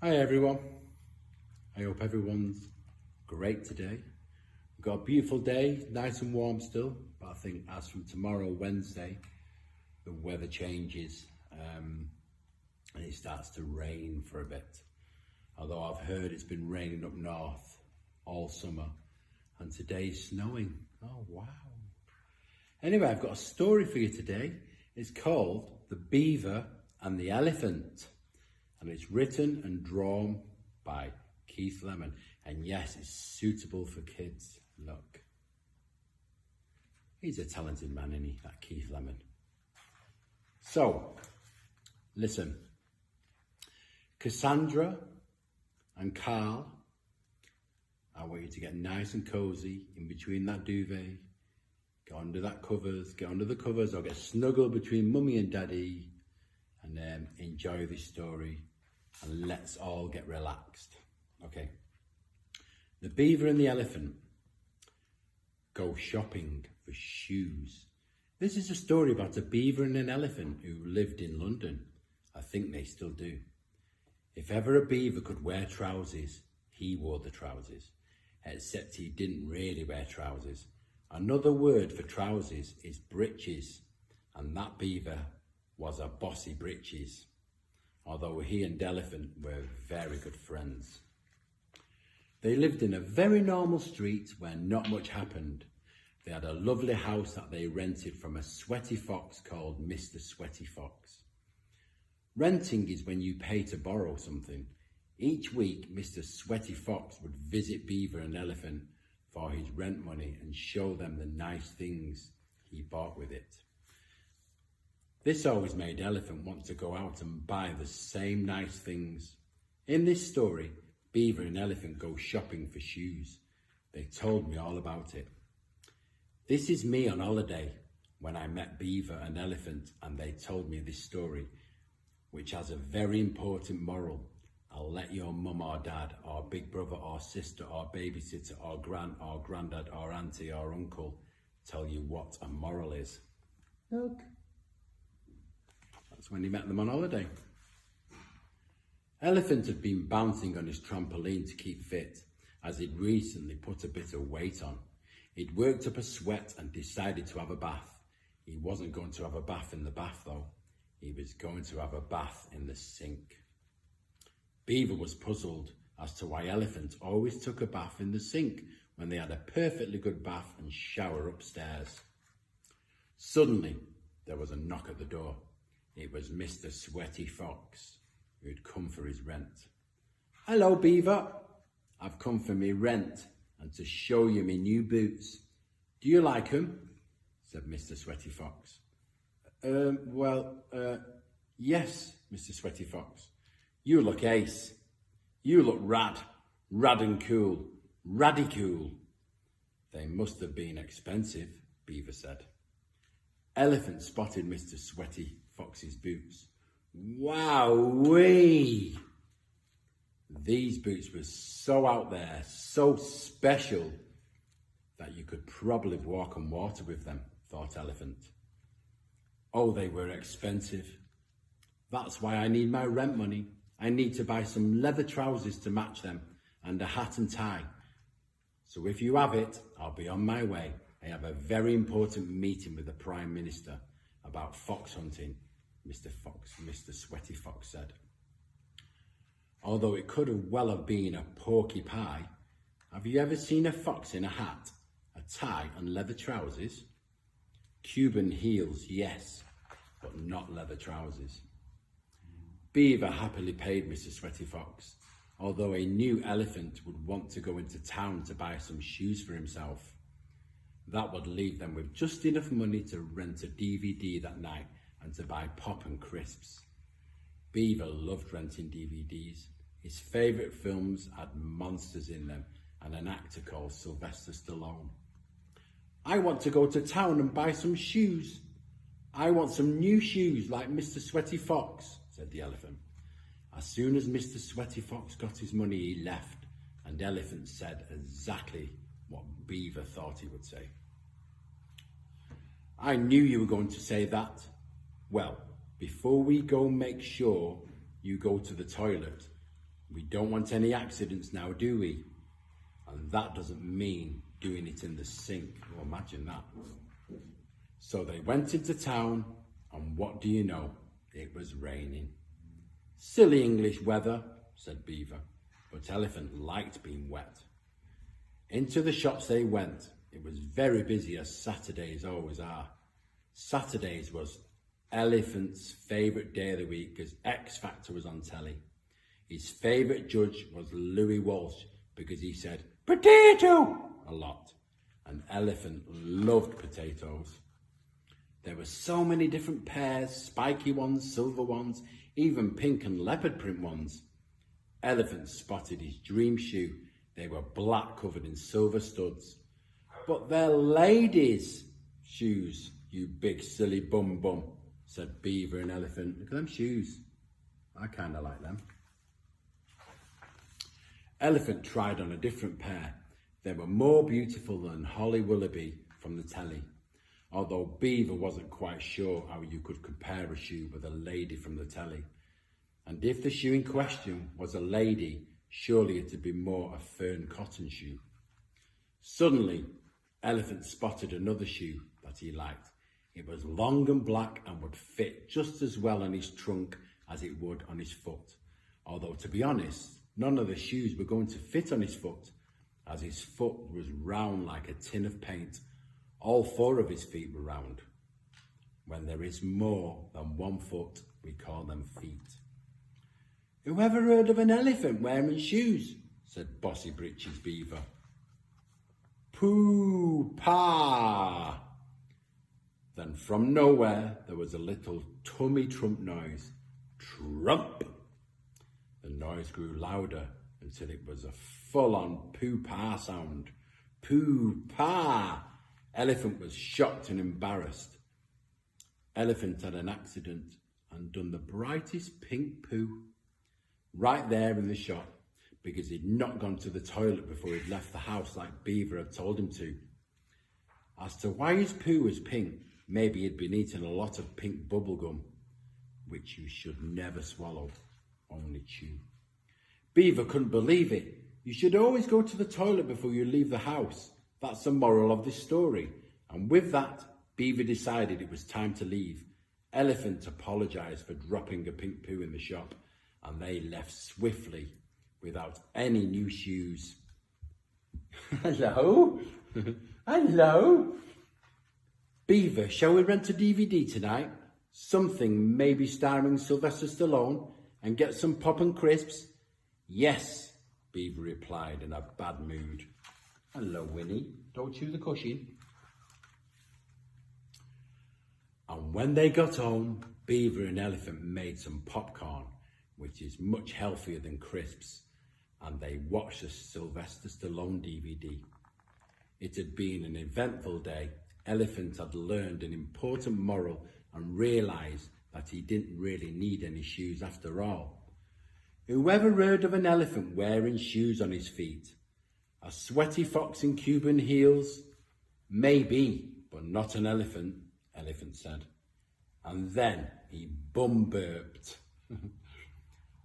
Hi everyone, I hope everyone's great today. We've got a beautiful day, nice and warm still, but I think as from tomorrow, Wednesday, the weather changes and it starts to rain for a bit. Although I've heard it's been raining up north all summer and today's snowing. Oh wow. Anyway, I've got a story for you today. It's called The Beaver and the Elephant. And it's written and drawn by Keith Lemon. And yes, it's suitable for kids. Look. He's a talented man, isn't he, that Keith Lemon? So, listen. Cassandra and Carl, I want you to get nice and cozy in between that duvet. Get under the covers, or get snuggled between mummy and daddy, and enjoy this story, and let's all get relaxed. Okay. The Beaver and the Elephant go shopping for shoes. This is a story about a beaver and an elephant who lived in London. I think they still do. If ever a beaver could wear trousers, he wore the trousers, except he didn't really wear trousers. Another word for trousers is breeches, and that beaver was a bossy breeches, although he and the elephant were very good friends. They lived in a very normal street where not much happened. They had a lovely house that they rented from a sweaty fox called Mr. Sweaty Fox. Renting is when you pay to borrow something. Each week, Mr. Sweaty Fox would visit Beaver and Elephant for his rent money and show them the nice things he bought with it. This always made Elephant want to go out and buy the same nice things. In this story, Beaver and Elephant go shopping for shoes. They told me all about it. This is me on holiday when I met Beaver and Elephant, and they told me this story, which has a very important moral. I'll let your mum or dad or big brother or sister or babysitter or gran or granddad or auntie or uncle tell you what a moral is. Look. That's when he met them on holiday. Elephant had been bouncing on his trampoline to keep fit, as he'd recently put a bit of weight on. He'd worked up a sweat and decided to have a bath. He wasn't going to have a bath in the bath though. He was going to have a bath in the sink. Beaver was puzzled as to why Elephant always took a bath in the sink when they had a perfectly good bath and shower upstairs. Suddenly, there was a knock at the door. It was Mr. Sweaty Fox, who'd come for his rent. Hello, Beaver. I've come for me rent and to show you me new boots. Do you like 'em? Said Mr. Sweaty Fox. Yes, Mr. Sweaty Fox. You look ace. You look rad and cool, raddy-cool. They must have been expensive, Beaver said. Elephant spotted Mr. Sweaty Fox's boots. Wowee! These boots were so out there, so special, that you could probably walk on water with them, thought Elephant. Oh, they were expensive. That's why I need my rent money. I need to buy some leather trousers to match them and a hat and tie. So if you have it, I'll be on my way. I have a very important meeting with the Prime Minister about fox hunting, Mr. Sweaty Fox said. Although it could well have been a porky pie, have you ever seen a fox in a hat, a tie and leather trousers? Cuban heels, yes, but not leather trousers. Beaver happily paid Mr. Sweaty Fox, although he knew Elephant would want to go into town to buy some shoes for himself. That would leave them with just enough money to rent a DVD that night and to buy pop and crisps. Beaver loved renting DVDs. His favourite films had monsters in them and an actor called Sylvester Stallone. I want to go to town and buy some shoes. I want some new shoes like Mr. Sweaty Fox, said the Elephant. As soon as Mr. Sweaty Fox got his money, he left, and Elephant said exactly what Beaver thought he would say. I knew you were going to say that. Well, before we go, make sure you go to the toilet. We don't want any accidents now, do we? And that doesn't mean doing it in the sink. Oh, imagine that. So they went into town, and what do you know? It was raining. Silly English weather, said Beaver, but Elephant liked being wet. Into the shops they went. It was very busy, as Saturdays always are. Saturdays was Elephant's favourite day of the week because X Factor was on telly. His favourite judge was Louis Walsh because he said, "Potato!" a lot. And Elephant loved potatoes. There were so many different pairs, spiky ones, silver ones, even pink and leopard print ones. Elephant spotted his dream shoe. They were black, covered in silver studs. But they're ladies' shoes, you big silly bum, said Beaver and Elephant. Look at them shoes. I kind of like them. Elephant tried on a different pair. They were more beautiful than Holly Willoughby from the telly, although Beaver wasn't quite sure how you could compare a shoe with a lady from the telly. And if the shoe in question was a lady, surely it would be more a fern cotton shoe. Suddenly, Elephant spotted another shoe that he liked. It was long and black and would fit just as well on his trunk as it would on his foot. Although, to be honest, none of the shoes were going to fit on his foot, as his foot was round like a tin of paint. All four of his feet were round. When there is more than one foot, we call them feet. Who ever heard of an elephant wearing shoes? Said Bossy Britches Beaver. Pooh-pah! Then from nowhere there was a little tummy trump noise. Trump! The noise grew louder until it was a full-on poo-pah sound. Pooh-pah! Elephant was shocked and embarrassed. Elephant had an accident and done the brightest pink poo right there in the shop because he'd not gone to the toilet before he'd left the house like Beaver had told him to. As to why his poo was pink, maybe he'd been eating a lot of pink bubble gum, which you should never swallow, only chew. Beaver couldn't believe it. You should always go to the toilet before you leave the house. That's the moral of this story. And with that, Beaver decided it was time to leave. Elephant apologised for dropping a pink poo in the shop, and they left swiftly without any new shoes. Hello? Hello? Beaver, shall we rent a DVD tonight? Something maybe starring Sylvester Stallone, and get some pop and crisps? Yes, Beaver replied in a bad mood. Hello, Winnie. Don't chew the cushion. And when they got home, Beaver and Elephant made some popcorn, which is much healthier than crisps, and they watched the Sylvester Stallone DVD. It had been an eventful day. Elephant had learned an important moral and realised that he didn't really need any shoes after all. Whoever heard of an elephant wearing shoes on his feet? A sweaty fox in Cuban heels? Maybe, but not an elephant, Elephant said. And then he bum-burped.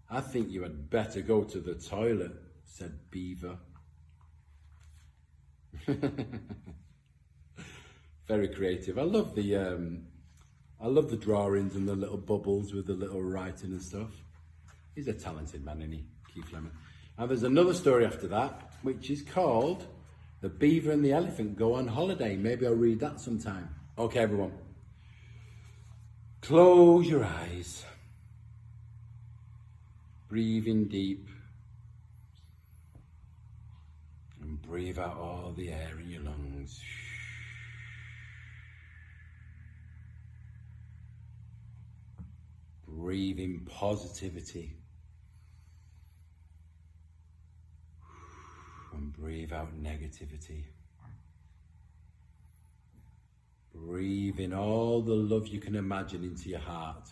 I think you had better go to the toilet, said Beaver. Very creative. I love the drawings and the little bubbles with the little writing and stuff. He's a talented man, isn't he, Keith Lemon? And there's another story after that, which is called The Beaver and the Elephant Go on Holiday. Maybe I'll read that sometime. Okay, everyone. Close your eyes. Breathe in deep. And breathe out all the air in your lungs. Breathe in positivity. And breathe out negativity. Breathe in all the love you can imagine into your heart.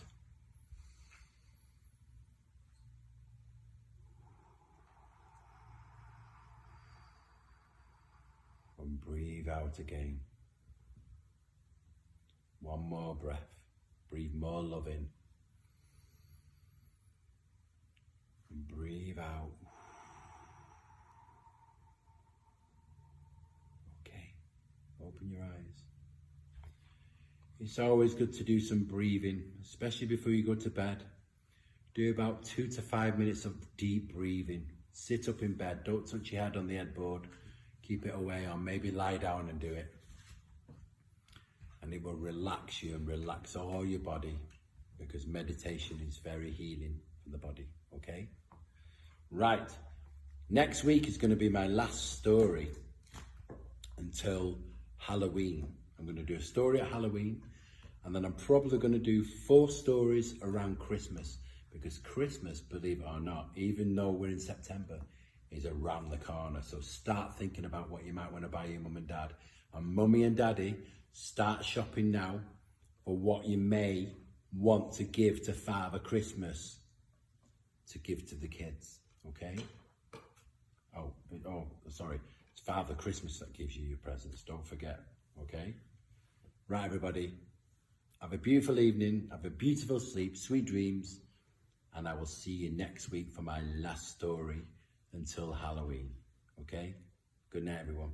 And breathe out again. One more breath. Breathe more love in. And breathe out. Okay, open your eyes. It's always good to do some breathing, especially before you go to bed. Do about 2 to 5 minutes of deep breathing. Sit up in bed, don't touch your head on the headboard. Keep it away, or maybe lie down and do it. And it will relax you and relax all your body, because meditation is very healing for the body, okay? Right, next week is going to be my last story until Halloween. I'm going to do a story at Halloween, and then I'm probably going to do 4 stories around Christmas, because Christmas, believe it or not, even though we're in September, is around the corner. So start thinking about what you might want to buy your mum and dad. And mummy and daddy, start shopping now for what you may want to give to Father Christmas, to give to the kids, okay? Oh, sorry, it's Father Christmas that gives you your presents, don't forget, okay? Right, everybody, have a beautiful evening, have a beautiful sleep, sweet dreams, and I will see you next week for my last story until Halloween, okay? Good night, everyone.